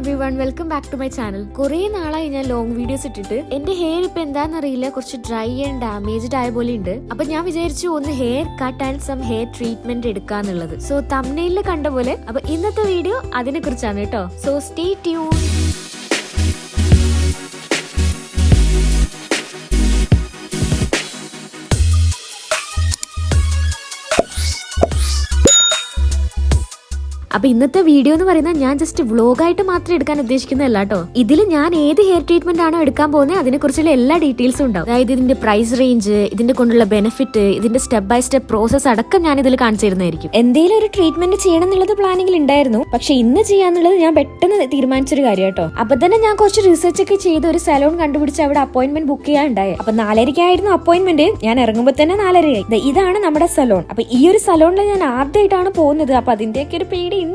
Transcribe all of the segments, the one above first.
Everyone, welcome back to my channel. കുറെ നാളായി ഞാൻ ലോങ് വീഡിയോസ് ഇട്ടിട്ട് എന്റെ ഹെയർ ഇപ്പൊ എന്താണെന്നറിയില്ല, കുറച്ച് ഡ്രൈ ആൻഡ് ഡാമേജ്ഡ് ആയ പോലെ ഉണ്ട്. അപ്പൊ ഞാൻ വിചാരിച്ചു ഒന്ന് hair cut and some hair treatment എടുക്കാന്നുള്ളത്. സോ തംബ്നെയിലിൽ കണ്ട പോലെ അപ്പൊ ഇന്നത്തെ വീഡിയോ അതിനെ കുറിച്ചാണ് കേട്ടോ. So stay tune. അപ്പൊ ഇന്നത്തെ വീഡിയോ എന്ന് പറയുന്നത് ഞാൻ ജസ്റ്റ് വ്ലോഗായിട്ട് മാത്രം എടുക്കാൻ ഉദ്ദേശിക്കുന്നതല്ല കേട്ടോ. ഇതിൽ ഞാൻ ഏത് ഹെയർ ട്രീറ്റ്മെന്റ് ആണോ എടുക്കാൻ പോകുന്നത് അതിനെ കുറിച്ചുള്ള എല്ലാ ഡീറ്റെയിൽസും ഉണ്ടാവും. അതായത് ഇതിന്റെ പ്രൈസ് റേഞ്ച്, ഇതിന്റെ കൊണ്ടുള്ള ബെനിഫിറ്റ്, ഇതിന്റെ സ്റ്റെപ്പ് ബൈ സ്റ്റെപ്പ് പ്രോസസ് അടക്കം ഞാൻ ഇതിൽ കാണിച്ചു തരുന്നതായിരിക്കും. എന്തെങ്കിലും ഒരു ട്രീറ്റ്മെന്റ് ചെയ്യണം എന്നുള്ളത് പ്ലാനിങ്ങിൽ ഉണ്ടായിരുന്നു, പക്ഷെ ഇന്ന് ചെയ്യാന്നുള്ളത് ഞാൻ പെട്ടെന്ന് തീരുമാനിച്ചൊരു കാര്യം കേട്ടോ. അപ്പൊ തന്നെ ഞാൻ കുറച്ച് റിസർച്ച് ഒക്കെ ചെയ്ത് ഒരു സലൂൺ കണ്ടുപിടിച്ച് അവിടെ അപ്പോയിന്റ്മെന്റ് ബുക്ക് ചെയ്യാൻ ഉണ്ടായി. അപ്പൊ 4:30 അപ്പോയിന്റ്മെന്റ്. ഞാൻ ഇറങ്ങുമ്പോൾ തന്നെ 4:30. ഇതാണ് നമ്മുടെ സലൂൺ. അപ്പൊ ഈ ഒരു സലൂണിൽ ഞാൻ ആദ്യമായിട്ടാണ് പോകുന്നത്. അപ്പൊ അതിന്റെയൊക്കെ ഒരു പേടി ഉണ്ട്.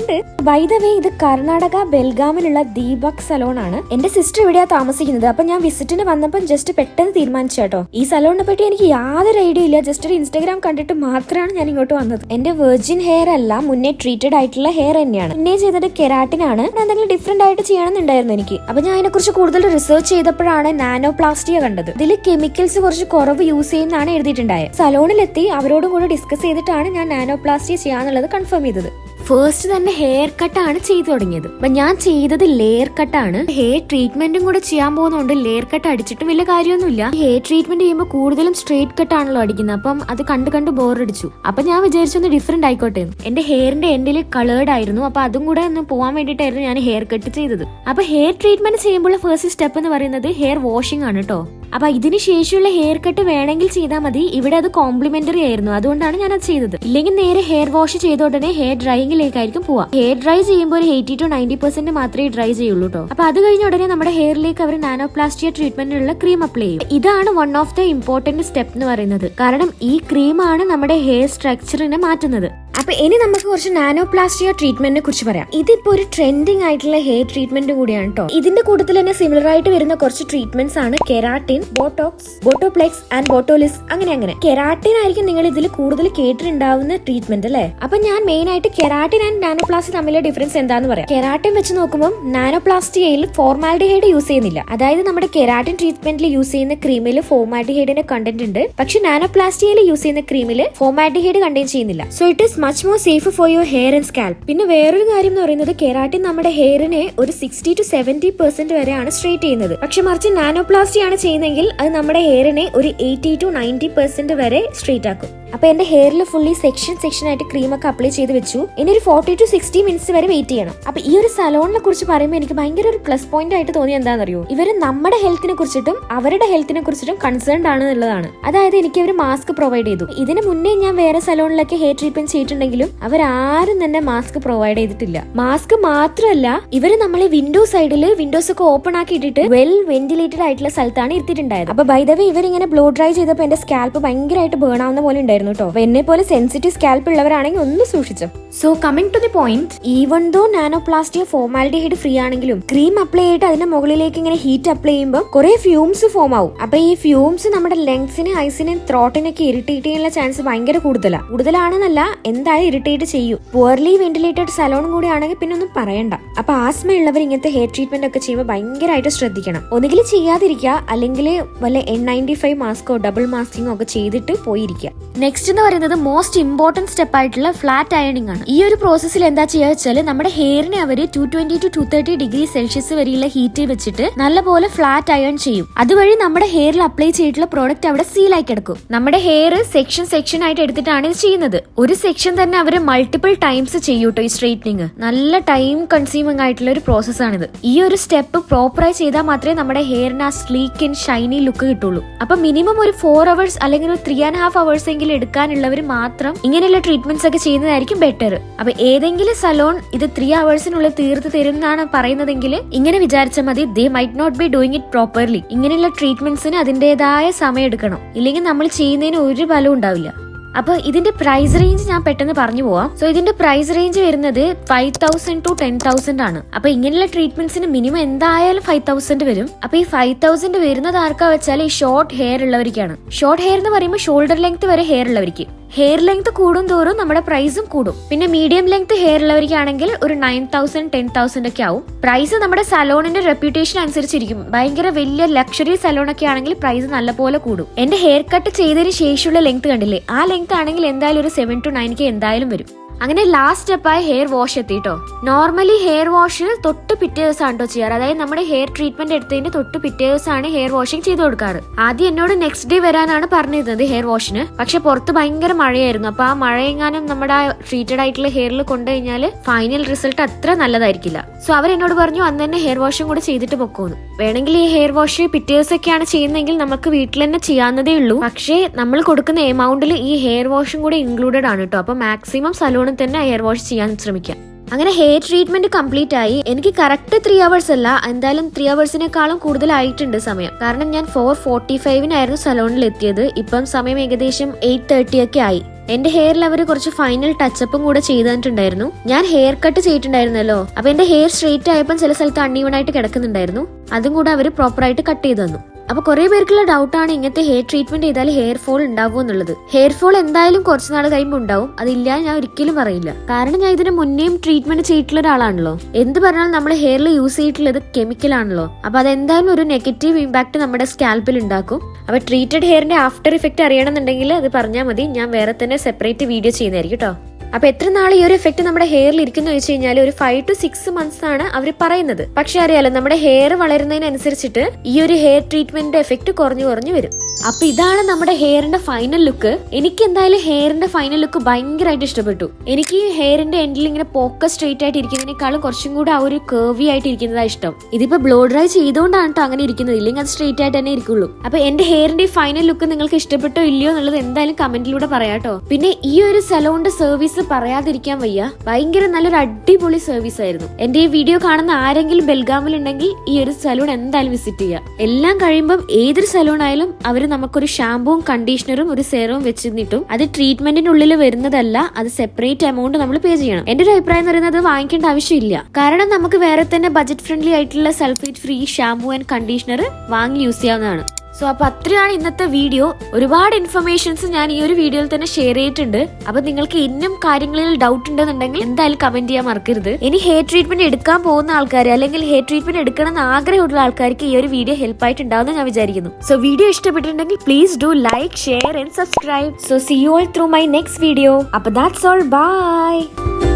ബൈ ദ വേ, ഇത് കർണാടക ബെൽഗാമിലുള്ള ദീപക് സലോൺ ആണ്. എന്റെ സിസ്റ്റർ ഇവിടെയാ താമസിക്കുന്നത്. അപ്പൊ ഞാൻ വിസിറ്റിന് വന്നപ്പോൾ ജസ്റ്റ് പെട്ടെന്ന് തീരുമാനിച്ചു കേട്ടോ. ഈ സലോണിനെ പറ്റി എനിക്ക് യാതൊരു ഐഡിയ ഇല്ല. ജസ്റ്റ് ഒരു ഇൻസ്റ്റാഗ്രാം കണ്ടിട്ട് മാത്രമാണ് ഞാൻ ഇങ്ങോട്ട് വന്നത്. എന്റെ വെർജിൻ ഹെയർ അല്ല, മുന്നേ ട്രീറ്റഡ് ആയിട്ടുള്ള ഹെയർ തന്നെയാണ്. മുന്നേ ചെയ്തത് കെരാട്ടിൻ ആണ്. എന്തെങ്കിലും ഡിഫറെന്റ് ആയിട്ട് ചെയ്യണമെന്നുണ്ടായിരുന്നു എനിക്ക്. അപ്പൊ ഞാൻ അതിനെ കുറിച്ച് കൂടുതൽ റിസർച്ച് ചെയ്തപ്പോഴാണ് നാനോപ്ലാസ്റ്റിയ കണ്ടത്. ഇതിൽ കെമിക്കൽസ് കുറച്ച് കുറവ് യൂസ് ചെയ്യുന്നതാണ് എഴുതിയിട്ടുണ്ടായത്. സലോണിലെത്തി അവരോടും കൂടെ ഡിസ്കസ് ചെയ്തിട്ടാണ് ഞാൻ നാനോപ്ലാസ്റ്റിയ ചെയ്യാന്നുള്ളത് കൺഫേം ചെയ്തത്. ഫസ്റ്റ് തന്നെ ഹെയർ കട്ടാണ് ചെയ്തു തുടങ്ങിയത്. അപ്പൊ ഞാൻ ചെയ്തത് ലെയർ കട്ടാണ്. ഹെയർ ട്രീറ്റ്മെന്റും കൂടെ ചെയ്യാൻ പോകുന്നതുകൊണ്ട് ലെയർ കട്ട് അടിച്ചിട്ടും വലിയ കാര്യമൊന്നുമില്ല. ഹെയർ ട്രീറ്റ്മെന്റ് ചെയ്യുമ്പോൾ കൂടുതലും സ്ട്രേറ്റ് കട്ടാണല്ലോ അടിക്കുന്നത്. അപ്പം അത് കണ്ട് ബോറടിച്ചു. അപ്പൊ ഞാൻ വിചാരിച്ചൊന്ന് ഡിഫറെന്റ് ആയിക്കോട്ടെ. എന്റെ ഹെയറിന്റെ എൻഡിൽ കളേർഡ് ആയിരുന്നു. അപ്പൊ അതും കൂടെ ഒന്ന് പോവാൻ വേണ്ടിയിട്ടായിരുന്നു ഞാൻ ഹെയർ കട്ട് ചെയ്തത്. അപ്പൊ ഹെയർ ട്രീറ്റ്മെന്റ് ചെയ്യുമ്പോൾ ഫസ്റ്റ് സ്റ്റെപ്പ് എന്ന് പറയുന്നത് ഹെയർ വാഷിംഗ് ആണ് കേട്ടോ. അപ്പൊ ഇതിന് ശേഷമുള്ള ഹെയർ കട്ട് വേണമെങ്കിൽ ചെയ്താൽ മതി. ഇവിടെ അത് കോംപ്ലിമെന്ററി ആയിരുന്നു, അതുകൊണ്ടാണ് ഞാൻ അത് ചെയ്തത്. ഇല്ലെങ്കിൽ നേരെ ഹെയർ വാഷ് ചെയ്ത ഉടനെ ഹെയർ ഡ്രൈയിങ്ങിലേക്കായിരിക്കും പോവാ. ഹെയർ ഡ്രൈ ചെയ്യുമ്പോൾ ഒരു 80 to 90% മാത്രമേ ഡ്രൈ ചെയ്യുള്ളൂ കേട്ടോ. അപ്പൊ അത് കഴിഞ്ഞ ഉടനെ നമ്മുടെ ഹെയറിലേക്ക് അവർ നാനോപ്ലാസ്റ്റിയ ട്രീറ്റ്മെന്റിനുള്ള ക്രീം അപ്ലൈ ചെയ്യും. ഇതാണ് one of the important step എന്ന് പറയുന്നത്. കാരണം ഈ ക്രീമാണ് നമ്മുടെ ഹെയർ സ്ട്രക്ചറിനെ മാറ്റുന്നത്. അപ്പൊ ഇനി നമുക്ക് കുറച്ച് നാനോപ്ലാസ്റ്റിയ ട്രീറ്റ്മെന്റിനെ കുറിച്ച് പറയാം. ഇതിപ്പോ ഒരു ട്രെൻഡിങ് ആയിട്ടുള്ള ഹെയർ ട്രീറ്റ്മെന്റ് കൂടിയാണ് കേട്ടോ. ഇതിന്റെ കൂട്ടത്തിൽ തന്നെ സിമിലർ ആയിട്ട് വരുന്ന കുറച്ച് ട്രീറ്റ്മെന്റ്സ് ആണ് കെരാട്ടിൻ, ബോട്ടോക്സ്, ബോട്ടോപ്ലെക്സ് ആൻഡ് ബോട്ടോലിസ്. അങ്ങനെ കെരാട്ടിൻ ആയിരിക്കും നിങ്ങൾ ഇതിൽ കൂടുതൽ കേട്ടിട്ടുണ്ടാവുന്ന ട്രീറ്റ്മെന്റ് അല്ലേ. അപ്പൊ ഞാൻ മെയിൻ ആയിട്ട് കെരാട്ടിൻ ആൻഡ് നാനോപ്ലാസ്റ്റി തമ്മിലുള്ള ഡിഫറൻസ് എന്താന്ന് പറയാം. കെരാട്ടിൻ വെച്ച് നോക്കുമ്പോൾ നാനോപ്ലാസ്റ്റിയയിൽ ഫോർമാൽഡിഹൈഡ് യൂസ് ചെയ്യുന്നില്ല. അതായത് നമ്മുടെ കെരാട്ടിൻ ട്രീറ്റ്മെന്റിൽ യൂസ് ചെയ്യുന്ന ക്രീമിൽ ഫോർമാൽഡിഹൈഡിന്റെ കണ്ടന്റ് ഉണ്ട്. പക്ഷെ നാനോപ്ലാസ്റ്റിയയിൽ യൂസ് ചെയ്യുന്ന ക്രീമിൽ ഫോർമാൽഡിഹൈഡ് കണ്ടെയ്ൻ ചെയ്യുന്നില്ല. So it is much more safe for your hair and scalp. പിന്നെ വേറൊരു കാര്യം എന്ന് പറയുന്നത് കെരാട്ടിൻ നമ്മുടെ ഹെയറിനെ ഒരു 60 to 70% വരെയാണ് സ്ട്രേറ്റ് ചെയ്യുന്നത്. പക്ഷെ മറിച്ച് നാനോപ്ലാസ്റ്റി ആണ് ചെയ്യുന്നതെങ്കിൽ അത് നമ്മുടെ ഹെയറിനെ ഒരു 80 to 90% വരെ സ്ട്രേറ്റ് ആക്കും. അപ്പൊ എന്റെ ഹെയറിൽ ഫുള്ളി സെക്ഷൻ ആയിട്ട് ക്രീം ഒക്കെ അപ്ലൈ ചെയ്ത് വെച്ചു. ഇനി ഒരു 40 to 60 മിനിറ്റ്സ് വരെ വെയിറ്റ് ചെയ്യണം. അപ്പൊ ഈ ഒരു സലോണിനെ കുറിച്ച് പറയുമ്പോൾ എനിക്ക് ഭയങ്കര ഒരു പ്ലസ് പോയിന്റ് ആയിട്ട് തോന്നി എന്താണെന്നറിയോ, ഇവര് നമ്മുടെ ഹെൽത്തിനെ കുറിച്ചിട്ടും അവരുടെ ഹെൽത്തിനെ കുറിച്ചിട്ടും കൺസേൺഡ് ആണ് എന്നുള്ളതാണ്. അതായത് എനിക്ക് അവർ മാസ്ക് പ്രൊവൈഡ് ചെയ്തു. ഇതിന് മുന്നേ ഞാൻ വേറെ സലോണിലൊക്കെ ഹെയർ ട്രീറ്റ്മെന്റ് ചെയ്തിട്ടുണ്ടെങ്കിലും അവരാരും തന്നെ മാസ്ക് പ്രൊവൈഡ് ചെയ്തിട്ടില്ല. മാസ്ക് മാത്രമല്ല, ഇവര് നമ്മളെ വിൻഡോ സൈഡിൽ വിൻഡോസ് ഒക്കെ ഓപ്പൺ ആക്കി ഇട്ടിട്ട് വെൽ വെന്റിലേറ്റഡ് ആയിട്ടുള്ള സ്ഥലത്താണ് ഇരുത്തിയിട്ടുണ്ടായത്. അപ്പൊ ബൈ ദ വേ ഇവരിങ്ങനെ ബ്ലോ ഡ്രൈ ചെയ്തപ്പോൾ എന്റെ സ്കാൽപ്പ് ഭയങ്കരമായിട്ട് ബേൺ ആവുന്ന പോലെ ഉണ്ടായിരുന്നു കേട്ടോ. എന്നെ പോലെ സെൻസിറ്റീവ് സ്കാൽപ്പ് ഉള്ളവരാണെങ്കിൽ ഒന്ന് സൂക്ഷിച്ചു. So coming to the point, even though Nanoplastia formaldehyde free ആണെങ്കിലും ക്രീം അപ്ലൈ ചെയ്തിട്ട് അതിന്റെ മുകളിലേക്ക് ഇങ്ങനെ ഹീറ്റ് അപ്ലൈ ചെയ്യുമ്പോൾ കുറെ ഫ്യൂംസ് ഫോം ആവും. അപ്പൊ ഈ ഫ്യൂംസ് നമ്മുടെ ലങ്സിന്, ഐസിന്, ത്രോട്ടിനൊക്കെ ഇറിറ്റേറ്റ് ചെയ്യാനുള്ള ചാൻസ് ഭയങ്കര കൂടുതലാണെന്നല്ല, എന്തായാലും ഇറിറ്റേറ്റ് ചെയ്യും. പുവർലി വെന്റിലേറ്റഡ് സലോണും കൂടി ആണെങ്കിൽ പിന്നെ ഒന്നും പറയണ്ട. അപ്പൊ ആസ്മ ഉള്ളവർ ഇങ്ങനത്തെ ഹെയർ ട്രീറ്റ്മെന്റ് ഒക്കെ ചെയ്യുമ്പോൾ ഭയങ്കരമായിട്ട് ശ്രദ്ധിക്കണം. ഒന്നുകിൽ ചെയ്യാതിരിക്കുക, അല്ലെങ്കിൽ വല്ല N95 മാസ്കോ ഡബിൾ മാസ്കിങ്ങോ ഒക്കെ ചെയ്തിട്ട് പോയിരിക്കുക. നെക്സ്റ്റ് എന്ന് പറയുന്നത് മോസ്റ്റ് ഇമ്പോർട്ടന്റ് സ്റ്റെപ്പ് ആയിട്ടുള്ള ഫ്ലാറ്റ് അയണിംഗ് ആണ്. ഈ ഒരു പ്രോസസ്സിൽ എന്താ ചെയ്യുക വെച്ചാൽ നമ്മുടെ ഹെയറിനെ അവര് 220 to 230 ഡിഗ്രി സെൽഷ്യസ് വരെയുള്ള ഹീറ്റ് വെച്ചിട്ട് നല്ലപോലെ ഫ്ലാറ്റ് അയൺ ചെയ്യും. അതുവഴി നമ്മുടെ ഹെയറിൽ അപ്ലൈ ചെയ്തിട്ടുള്ള പ്രോഡക്റ്റ് അവിടെ സീലായി കിടക്കും. നമ്മുടെ ഹെയർ സെക്ഷൻ ആയിട്ട് എടുത്തിട്ടാണ് ഇത് ചെയ്യുന്നത്. ഒരു സെക്ഷൻ തന്നെ അവര് മൾട്ടിപ്പിൾ ടൈംസ് ചെയ്യൂട്ടോ ഈ സ്ട്രെയിറ്റനിങ്. നല്ല ടൈം കൺസ്യൂമിംഗ് ആയിട്ടുള്ള ഒരു പ്രോസസ് ആണിത്. ഈ ഒരു സ്റ്റെപ്പ് പ്രോപ്പറായി ചെയ്താൽ മാത്രമേ നമ്മുടെ ഹെയറിന് ആ സ്ലീക്ക് ആൻഡ് ഷൈനി ലുക്ക് കിട്ടുള്ളൂ. അപ്പൊ മിനിമം ഒരു 4 hours അല്ലെങ്കിൽ ഒരു 3.5 hours എങ്കിലും എടുക്കാനുള്ളവർ മാത്രം ഇങ്ങനെയുള്ള ട്രീറ്റ്മെന്റ്സ് ഒക്കെ ചെയ്യുന്നതായിരിക്കും ബെറ്റർ. അപ്പൊ ഏതെങ്കിലും സലോൺ ഇത് 3 hours തീർത്ത് തരുന്നതാണ് പറയുന്നതെങ്കിൽ ഇങ്ങനെ വിചാരിച്ചാൽ മതി, they might not be doing it properly. ഇങ്ങനെയുള്ള ട്രീറ്റ്മെന്റ്സിന് അതിന്റേതായ സമയം എടുക്കണം, ഇല്ലെങ്കിൽ നമ്മൾ ചെയ്യുന്നതിന് ഒരു ഫലവും ഉണ്ടാവില്ല. അപ്പൊ ഇതിന്റെ പ്രൈസ് റേഞ്ച് ഞാൻ പെട്ടെന്ന് പറഞ്ഞു പോവാം. സോ ഇതിന്റെ പ്രൈസ് റേഞ്ച് വരുന്നത് 5,000 to 10,000 ആണ്. അപ്പൊ ഇങ്ങനെയുള്ള ട്രീറ്റ്മെന്റ്സിന് മിനിമം എന്തായാലും 5,000 വരും. അപ്പൊ ഈ 5,000 വരുന്നത് ആർക്കാ വെച്ചാൽ ഈ ഷോർട്ട് ഹെയർ ഉള്ളവർക്കാണ്. ഷോർട്ട് ഹെയർ എന്ന് പറയുമ്പോൾ ഷോൾഡർ ലെങ്ത് വരെ ഹെയർ ഉള്ളവർക്ക്. ഹെയർ ലെങ്ത് കൂടും തോറും നമ്മുടെ പ്രൈസും കൂടും. പിന്നെ മീഡിയം ലെങ്ത് ഹെയർ ഉള്ളവർക്കാണെങ്കിൽ ഒരു 9,000 10,000 ഒക്കെ ആവും. പ്രൈസ് നമ്മുടെ സലോണിന്റെ റെപ്യൂട്ടേഷൻ അനുസരിച്ചിരിക്കും. ഭയങ്കര വലിയ ലക്ഷറി സലോൺ ഒക്കെ ആണെങ്കിൽ പ്രൈസ് നല്ലപോലെ കൂടും. എന്റെ ഹെയർ കട്ട് ചെയ്തതിന് ശേഷമുള്ള ലെങ്ത് കണ്ടില്ലേ, ആ ലെങ്ത് ആണെങ്കിൽ എന്തായാലും ഒരു 7 to 9K എന്തായാലും വരും. അങ്ങനെ ലാസ്റ്റ് സ്റ്റെപ്പായി ഹെയർ വാഷ് എത്തിട്ടോ. നോർമലി ഹെയർ വാഷ് തൊട്ട് പിറ്റേ ദിവസമാണ് കേട്ടോ ചെയ്യാറ്. അതായത് നമ്മുടെ ഹെയർ ട്രീറ്റ്മെന്റ് എടുത്തതിന്റെ തൊട്ട് പിറ്റേ ദിവസമാണ് ഹെയർ വാഷിംഗ് ചെയ്ത് കൊടുക്കാറ്. ആദ്യം എന്നോട് നെക്സ്റ്റ് ഡേ വരാനാണ് പറഞ്ഞിരുന്നത് ഹെയർ വാഷിന്. പക്ഷെ പുറത്ത് ഭയങ്കര മഴയായിരുന്നു. അപ്പൊ ആ മഴയെങ്ങാനും നമ്മുടെ ട്രീറ്റഡ് ആയിട്ടുള്ള ഹെയറിൽ കൊണ്ടുകഴിഞ്ഞാൽ ഫൈനൽ റിസൾട്ട് അത്ര നല്ലതായിരിക്കില്ല. സോ അവരെന്നോട് പറഞ്ഞു അന്ന് തന്നെ ഹെയർ വാഷും കൂടെ ചെയ്തിട്ട് പൊക്കോന്ന്. വേണമെങ്കിൽ ഈ ഹെയർ വാഷ് പിറ്റേ ദിവസമൊക്കെയാണ് ചെയ്യുന്നതെങ്കിൽ നമുക്ക് വീട്ടിൽ തന്നെ ചെയ്യാവുന്നതേ ഉള്ളൂ. പക്ഷേ നമ്മൾ കൊടുക്കുന്ന എമൗണ്ടിൽ ഈ ഹെയർ വാഷും കൂടെ ഇൻക്ലൂഡഡ് ആണ് കേട്ടോ. അപ്പൊ മാക്സിമം സലൂൺ തന്നെ ഹെയർ വാഷ് ചെയ്യാൻ ശ്രമിക്കാം. അങ്ങനെ ഹെയർ ട്രീറ്റ്മെന്റ് കംപ്ലീറ്റ് ആയി. എനിക്ക് കറക്റ്റ് 3 hours അല്ല, എന്തായാലും 3 hoursനേക്കാളും കൂടുതലായിട്ടുണ്ട് സമയം. കാരണം ഞാൻ 4:45 സലോണിൽ എത്തിയത്. ഇപ്പം സമയം ഏകദേശം 8:30 ഒക്കെ ആയി. എന്റെ ഹെയറിൽ അവർ കുറച്ച് ഫൈനൽ ടച്ചപ്പും കൂടെ ചെയ്ത് തന്നിട്ടുണ്ടായിരുന്നു. ഞാൻ ഹെയർ കട്ട് ചെയ്തിട്ടുണ്ടായിരുന്നല്ലോ, അപ്പൊ എന്റെ ഹെയർ സ്ട്രെയിറ്റ് ആയപ്പോൾ ചില സ്ഥലത്ത് അൺഈവൺ ആയിട്ട് കിടക്കുന്നുണ്ടായിരുന്നു. അതും കൂടെ അവർ പ്രോപ്പറായിട്ട് കട്ട് ചെയ്ത് തന്നു. അപ്പൊ കുറെ പേർക്കുള്ള ഡൗട്ടാണ് ഇങ്ങനത്തെ ഹെയർ ട്രീറ്റ്മെന്റ് ചെയ്താൽ ഹെയർ ഫോൾ ഉണ്ടാവുമോ എന്നുള്ളത്. ഹെയർ ഫോൾ എന്തായാലും കുറച്ച് നാൾ കഴിയുമ്പോൾ ഉണ്ടാവും, അതില്ല ഞാൻ ഒരിക്കലും പറയില്ല. കാരണം ഞാൻ ഇതിന് മുന്നേയും ട്രീറ്റ്മെന്റ് ചെയ്തിട്ടുള്ള ഒരാളാണല്ലോ. എന്ത് പറഞ്ഞാലും നമ്മൾ ഹെയറിൽ യൂസ് ചെയ്തിട്ടുള്ളത് കെമിക്കൽ ആണല്ലോ. അപ്പൊ അതെന്തായാലും ഒരു നെഗറ്റീവ് ഇമ്പാക്ട് നമ്മുടെ സ്കാൽപ്പിൽ ഉണ്ടാക്കും. അപ്പൊ ട്രീറ്റഡ് ഹെയറിന്റെ ആഫ്റ്റർ ഇഫക്റ്റ് അറിയണമെന്നുണ്ടെങ്കിൽ അത് പറഞ്ഞാൽ മതി, ഞാൻ വേറെ തന്നെ സെപ്പറേറ്റ് വീഡിയോ ചെയ്യുന്നതായിരിക്കും കേട്ടോ. അപ്പൊ എത്ര നാൾ ഈ ഒരു എഫക്ട് നമ്മുടെ ഹെയറിൽ ഇരിക്കുന്നു വെച്ച് കഴിഞ്ഞാൽ ഒരു 5 to 6 months ആണ് അവർ പറയുന്നത്. പക്ഷെ അറിയാലോ, നമ്മുടെ ഹെയർ വളരുന്നതിനനുസരിച്ചിട്ട് ഈ ഒരു ഹെയർ ട്രീറ്റ്മെന്റിന്റെ എഫക്ട് കുറഞ്ഞു വരും. അപ്പൊ ഇതാണ് നമ്മുടെ ഹെയറിന്റെ ഫൈനൽ ലുക്ക്. എനിക്ക് എന്തായാലും ഹെയറിന്റെ ഫൈനൽ ലുക്ക് ഭയങ്കരമായിട്ട് ഇഷ്ടപ്പെട്ടു. എനിക്ക് ഈ ഹെയറിന്റെ എൻഡിൽ ഇങ്ങനെ പോക്ക സ്ട്രെയിറ്റ് ആയിട്ട് ഇരിക്കുന്നതിനേക്കാളും കുറച്ചും കൂടെ ആ ഒരു കർവി ആയിട്ട് ഇരിക്കുന്നതാണ് ഇഷ്ടം. ഇതിപ്പോ ബ്ലോ ഡ്രൈ ചെയ്തുകൊണ്ടാണ് കേട്ടോ അങ്ങനെ ഇരിക്കുന്നത്, ഇല്ലെങ്കിൽ അത് സ്ട്രെയിറ്റ് ആയിട്ട് തന്നെ ഇരിക്കുള്ളൂ. അപ്പൊ എന്റെ ഹെയറിന്റെ ഫൈനൽ ലുക്ക് നിങ്ങൾക്ക് ഇഷ്ടപ്പെട്ടോ ഇല്ലയോ എന്നുള്ളത് എന്തായാലും കമന്റിലൂടെ പറയാട്ടോ. പിന്നെ ഈ ഒരു സലോണിന്റെ സർവീസ് പറയാതിരിക്കാൻ വയ്യ, ഭയങ്കര നല്ലൊരു അടിപൊളി സർവീസ് ആയിരുന്നു. എന്റെ ഈ വീഡിയോ കാണുന്ന ആരെങ്കിലും ബെൽഗാമിൽ ഉണ്ടെങ്കിൽ ഈ ഒരു സലൂൺ എന്തായാലും വിസിറ്റ് ചെയ്യുക. എല്ലാം കഴിയുമ്പം ഏതൊരു സലൂൺ ആയാലും അവർ നമുക്കൊരു ഷാമ്പൂവും കണ്ടീഷണറും ഒരു സെറവും വെച്ചിട്ടും അത് ട്രീറ്റ്മെന്റിനുള്ളിൽ വരുന്നതല്ല, അത് സെപ്പറേറ്റ് എമൗണ്ട് നമ്മൾ പേ ചെയ്യണം. എന്റെ ഒരു അഭിപ്രായം എന്ന് പറയുന്നത് വാങ്ങിക്കേണ്ട ആവശ്യമില്ല. കാരണം നമുക്ക് വേറെ തന്നെ ബഡ്ജറ്റ് ഫ്രണ്ട്ലി ആയിട്ടുള്ള sulphate free shampoo and conditioner വാങ്ങി യൂസ് ചെയ്യാവുന്നതാണ്. സോ അപ്പൊ അത്രയാണ് ഇന്നത്തെ വീഡിയോ. ഒരുപാട് ഇൻഫർമേഷൻസ് ഞാൻ ഈ ഒരു വീഡിയോയിൽ തന്നെ ഷെയർ ചെയ്തിട്ടുണ്ട്. അപ്പൊ നിങ്ങൾക്ക് ഇന്നും കാര്യങ്ങളിൽ ഡൗട്ട് ഉണ്ടെന്നുണ്ടെങ്കിൽ എന്തായാലും കമന്റ് ചെയ്യാൻ മറക്കരുത്. ഇനി ഹെയർ ട്രീറ്റ്മെന്റ് എടുക്കാൻ പോകുന്ന ആൾക്കാർ അല്ലെങ്കിൽ ഹെയർ ട്രീറ്റ്മെന്റ് എടുക്കണം എന്ന് ആഗ്രഹമുള്ള ആൾക്കാർക്ക് ഈ ഒരു വീഡിയോ ഹെൽപ്പ് ആയിട്ടുണ്ടാവുമെന്ന് ഞാൻ വിചാരിക്കുന്നു. സോ വീഡിയോ ഇഷ്ടപ്പെട്ടിട്ടുണ്ടെങ്കിൽ please do like, share and subscribe. So see you all through my next video. അപ്പൊ ദാറ്റ്സ് ഓൾ, ബൈ.